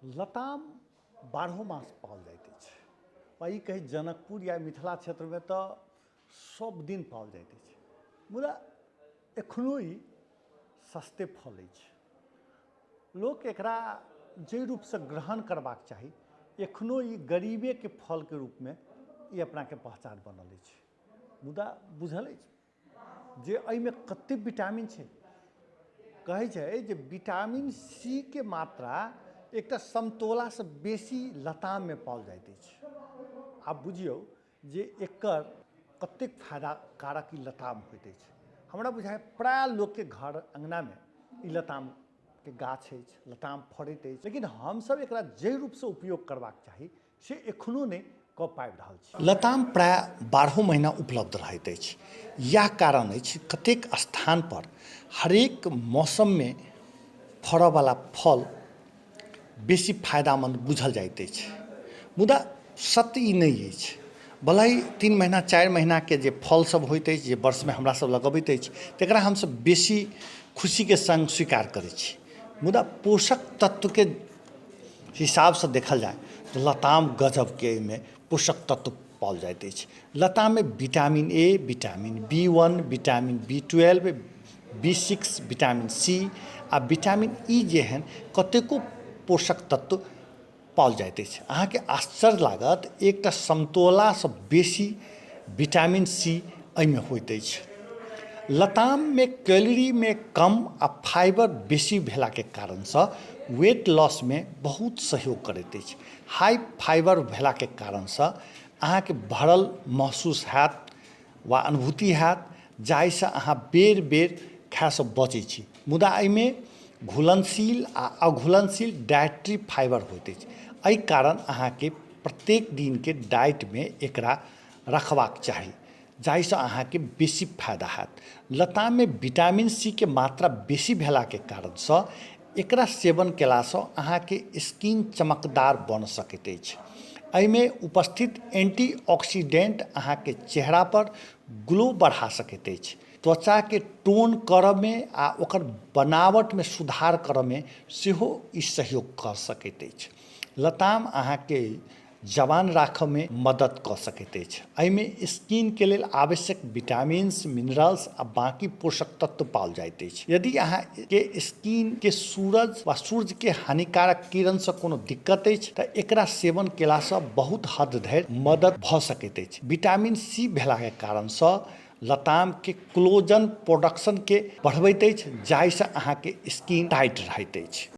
लताम 12 मास पाओल जाइत अछि। ई कही जनकपुर या मिथिला क्षेत्र में तो सब दिन पाओल जाइत अछि, मुदा एखनो ई सस्ते फल अछि। लोक एकरा जे रूप से ग्रहण करबाक चाही, एखनो ई गरीबे के फल के रूप में ई अपना के पहचान बनल अछि। मुदा बुझल अछि जे एहि में कते विटामिन छै। कहै छै जे विटामिन सी के मात्रा एकटा समतोला से बेसी लताम में पाओल जाइत अछि। आब बुझियौ जे एकर कतेक फायदा कारक ई लताम होइत अछि। हमरा बुझाय प्राय लोक के घर अंगना में ई लताम के गाछ अछि, लताम फड़ैत अछि, लेकिन हमसब एकरा जे रूप से उपयोग करबाक चाही से एखनो नहीं कऽ पाबि रहल छी। लताम प्राय 12 महीना उपलब्ध रहैत अछि। यह कारण अछि कतेक स्थान पर हरेक मौसम में फड़ऽ वाला फल बेसी फायदामंद बुझल जाइत अछि। मुदा सत्य ई नहीं अछि। भले ही 3 महीना 4 महीना के जे फल सब होइत अछि, जे वर्ष में हमरा सब लगबैत अछि, तकरा हमसब बेसी खुशी के संग स्वीकार करै छी। मुदा पोषक तत्व के हिसाब से देखल जाए तो लताम गजब के में पोषक तत्व पाओल जाइत अछि। लताम में vitamin A, vitamin B1, vitamin B12, B6, vitamin C आ विटामिन ई जेहन कतेको पोषक तत्व पाओल जाइत अछि। अहाँ के आश्चर्य लागत, एकटा समतोला से बेसी विटामिन सी एहि में होइत अछि। लताम में कैलोरी में कम आ फाइबर बेसी भेला के कारण से वेट लॉस में बहुत सहयोग करैत अछि। हाई फाइबर भेला के कारण से अहाँ के भरल महसूस हैत वा अनुभूति हैत, जाहि से अहाँ बेर बेर खाए से बचै छी। मुदा एहि में घुलनशील आ अघुलनशील डाइटरी फाइबर होइत अछि। एहि कारण अहाँ के प्रत्येक दिन के डाइट में एकरा रखबाक चाही, जाहि से अहाँ के बेसी फायदा हैत। लताम में विटामिन सी के मात्रा बेसी भेला के कारण से एकरा सेवन केला से अहाँ के स्किन चमकदार बन सकैत अछि। एहि में उपस्थित एंटीऑक्सीडेंट अहाँ के चेहरा पर ग्लो बढ़ा सकैत अछि, त्वचा के टोन करऽ में आ ओकर बनावट में सुधार करऽ में सेहो ई सहयोग कर सकैत अछि। लताम अहाँ के जवान राखऽ में मदद कऽ सकैत अछि। एहि में स्किन के लेल आवश्यक विटामिन्स, मिनरल्स आ बाकी पोषक तत्व पाओल जाइत अछि। यदि अहाँ के स्किन के सूरज वा सूर्य के हानिकारक किरण से कोनो दिक्कत अछि तऽ एकरा सेवन केला से बहुत हद धरि मदद भऽ सकैत अछि। विटामिन सी भेला के कारण से लताम के कोलेजन प्रोडक्शन के बढ़बैत अछि, जाहि से अहाँ के स्किन टाइट रहैत अछि।